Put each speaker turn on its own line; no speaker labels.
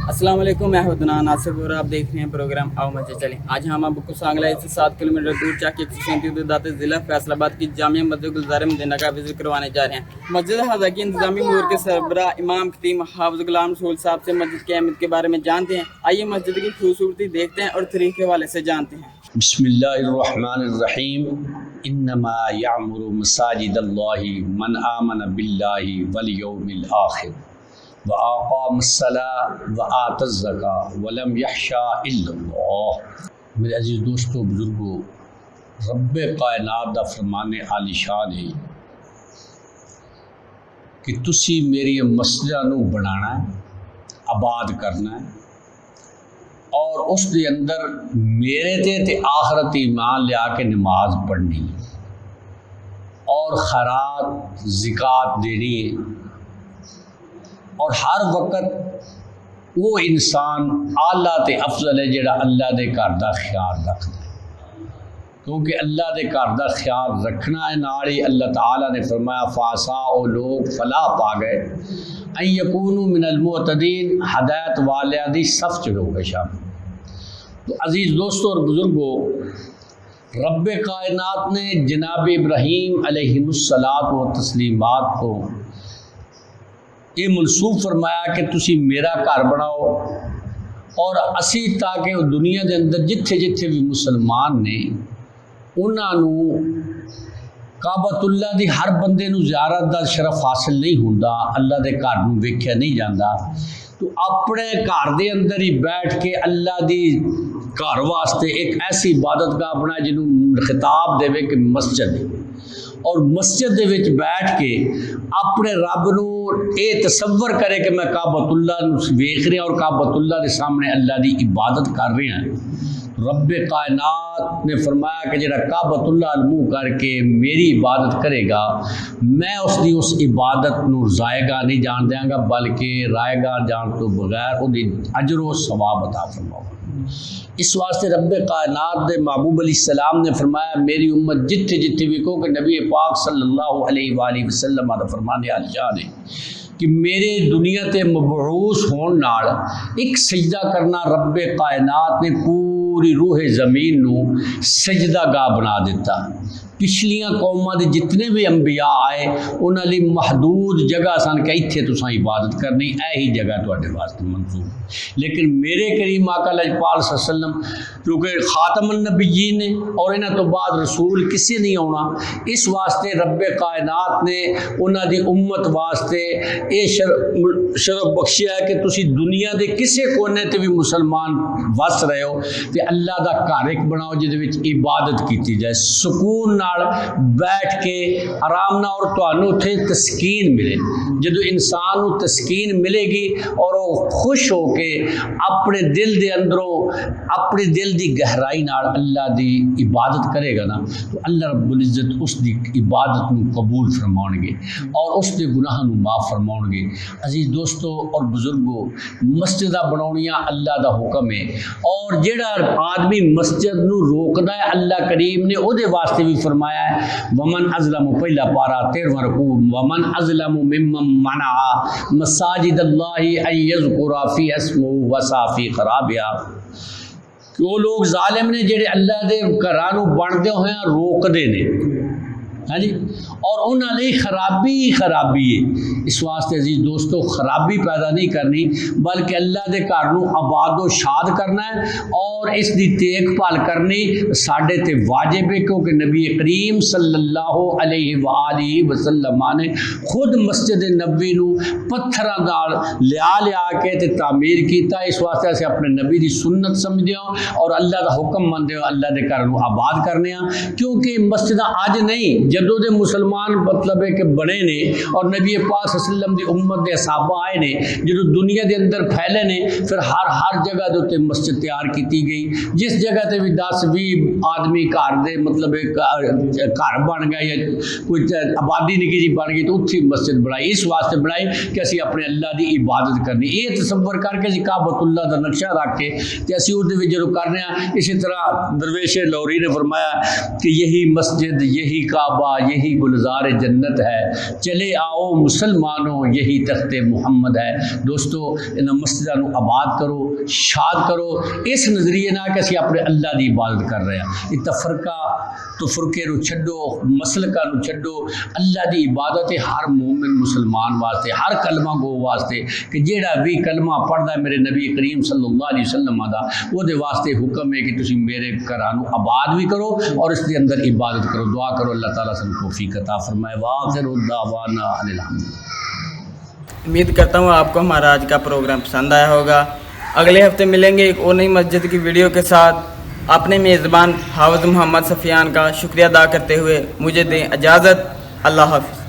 अस्सलाम वालेकुम, मैं हुदनान नासिर और आप देख रहे हैं प्रोग्राम आओ मजे चलें। आज हम आपको सांगला से 7 किलोमीटर दूर जाके 137 ज़िला फैसलाबाद की जामिया मस्जिद गुलज़ार मदीना का विजिट करवाने जा रहे हैं। मस्जिद हज़ा की इंतजामी अमूर के सरबराह इमाम खतीब हाफ़िज़ गुलाम रसूल साहब से मस्जिद की अहमियत के बारे में जानते हैं। आइए मस्जिद की खूबसूरती देखते हैं और तरीक़े के हवाले से जानते हैं।
बिस्मिल्लाहिर्रहमानिर्रहीम। इन्नमा यामुरु मसाजिदल्लाहि मन आमन बिल्लाहि वल यौमिल आखिर व आक़ामस्सलाह व आतज़्ज़का व लम यख़शा इल्लल्लाह। मेरे अजीज़ दोस्तों, बुज़ुर्गों, रब्ब कायनात दा फरमाने आलिशान है कि तुसी मेरी मस्जिदां नूं बनाना है, आबाद करना है और उस दे अंदर मेरे ते आखरत ईमान लिया के नमाज पढ़नी और खैरात ज़िकात देनी है और हर वक्त वो इंसान आला ते अफजल है जिहड़ा अल्लाह दे घर दा ख्याल रखदा है, क्योंकि अल्लाह दे घर दा ख्याल रखना है। नाल ही अल्लाह ताला ने फरमाया फासा ओ लोग फलाह पा गए अन यकूनु मिनल मुअतदीन, हदायत वालियां दी सफ च हो गए शामिल। तो अजीज़ दोस्तों और बुज़ुर्गों, रब्ब कायनात ने जनाब इब्राहीम अलैहिमुस्सलात व तस्लीमात को ये मनसूब फरमाया कि तुसी मेरा घर बनाओ और असी ताकि दुनिया के अंदर जिथे जिथे भी मुसलमान ने उन्होंने काबतुल्ला दी हर बंदे नूं ज़ियारत दा शरफ हासिल नहीं होंदा, अल्लाह दे घर नूं वेख्या नहीं जाता। तो अपने घर दे अंदर ही बैठ के अल्लाह दी घर वास्ते एक ऐसी इबादत गाह बनाए जिन्होंने खिताब देवे कि मस्जिद, और मस्जिद दे विच बैठ के अपने रब नूं ये तसव्वर करे कि मैं काबतुल्ला नूं वेख रहा और काबतुल्ला के सामने अल्लाह की इबादत कर रहे हैं। रब कायनात ने फरमाया कि जिहड़ा काबतुल्ला मुँह करके मेरी इबादत करेगा मैं उसकी उस इबादत नूं ज़ायगा नहीं जान देंगा, बल्कि रायगा जान तो बगैर उहदी अजर व सवाब अता फरमाऊंगा। इस वास्ते रब कायनात दे महबूब अलैहिस्सलाम ने फरमाया मेरी उम्मत जिथे जिथे भी कहो कि नबी पाक सल्लल्लाहु अलैहि वसल्लम दा फरमाने आलिशान है कि मेरे दुनिया ते मबऊस होने नाल एक सजदा करना रब कायनात ने पूरी रूह ज़मीन नूं सजदा गाह बना दिता। पिछलियां कौमां दे जितने भी अंबिया आए उन्हां लई महदूद जगह सन कि इत्थे तुसां इबादत करनी, यही जगह तुहाडे वास्ते मंजूर। लेकिन मेरे करीम आका लजपाल सल्लम क्योंकि खातमुन नबिय्यीन ने और इन्हां तो बाद रसूल किसी नहीं आना, इस वास्ते रब कायनात ने उन्हां दी उम्मत वास्ते ये शरफ बख्शिया है कि तुसी दुनिया के किसी कोने ते भी मुसलमान वस रहे हो तो अल्लाह का घर एक बनाओ जिहदे विच इबादत की जाए, सुकून बैठ के आराम ना, और तुहानू उत्थे तस्कीन मिले। जदों इंसान नू तस्कीन मिलेगी और वो खुश हो के अपने दिल दे अंदरों अपने दिल दी गहराई नाल अल्लाह दी इबादत करेगा ना, तो अल्लाह रब्बुल इज्जत उसकी इबादत नू कबूल फरमाउणगे और उसके गुनाह नू माफ़ फरमाउणगे। अजीज दोस्तों और बुजुर्गों, मस्जिदां बनाउणियां अल्लाह दा हुक्म है और जिहड़ा आदमी मस्जिद नू रोकदा है अल्लाह करीम ने उहदे वास्ते भी फरमाया है वमन अज़लमु, पहला पारा 13वां रुकू, वमन अज़लमु मिम्मन मना मसाजिदल्लाहि अन यज़कुरा फी अस्मुहु वसा फी खराबिहा। कि वो लोग जालिम ने जेड़े अल्लाह दे घरां नूं बनदे होए रोकदे ने, हाँ जी, और उन्होंने खराबी ही खराबी है। इस वास्ते अजीज दोस्तों खराबी पैदा नहीं करनी बल्कि अल्लाह के घर नूं आबादो शाद करना है और इसकी देखभाल करनी साडे ते वाजिब है, क्योंकि नबी करीम सल्लल्लाहु अलैहि वसल्लम ने खुद मस्जिद नबी नूं पत्थरां नाल लिया के ते तामीर कीता। इस वास्ते असीं अपने नबी की सुन्नत समझदे हो और अल्लाह का हुक्म मनदे हो अल्लाह के घर नूं आबाद करने, क्योंकि मस्जिदां अज नहीं जदों दे मुसलमान मतलब है कि बने ने और नबी पाक सल्लम दी उम्मत दे सहाबा आए ने, जो दुनिया के अंदर फैले ने, फिर हर जगह के उत्ते मस्जिद तैयार की गई। जिस जगह ते भी 10-20 आदमी घर दे मतलब घर बन गया या कोई आबादी निकी जी बन गई तो उत्थे मस्जिद बनाई, इस वास्ते बनाई कि असी अपने अल्लाह की इबादत करनी। ये तसव्वुर करके असी काबतुल्लाह का नक्शा रख के ते असी उहदे विच जो करने। इसी तरह दरवेश लौरी ने फरमाया कि यही मस्जिद यही काबा काबा यही गुलजार जन्नत है, चले आओ मुसलमानों यही तख्ते मुहम्मद है। दोस्तों इन मस्जिदां नूं आबाद करो, शाद करो, इस नज़रिए नाल कि असीं अपने अल्लाह दी इबादत कर रहे हैं। इह तफरका तो फुरके नूं छड्डो, मसलका नूं छड्डो। अल्लाह दी इबादत है हर मोमिन मुसलमान वास्ते, हर कलमा गो वास्ते कि जेड़ा भी कलमा पढ़दा मेरे नबी करीम सल्लल्लाहु अलैहि वसल्लम दा ओहदे वास्ते हुक्म है कि तुसीं मेरे घरां नूं आबाद भी करो और इसके अंदर इबादत करो। दुआ करो अल्लाह ताला सानूं तौफीक अता फरमाए। वाखिरु दावाना अनिल हम्दुलिल्लाह।
उम्मीद करता हूँ आपको हमारा आज का प्रोग्राम पसंद आया होगा। अगले हफ्ते मिलेंगे एक और नई मस्जिद की वीडियो के साथ। अपने मेज़बान हाफ़िज़ मोहम्मद सफ़ियान का शुक्रिया अदा करते हुए मुझे दें इजाज़त। अल्लाह हाफ़िज़।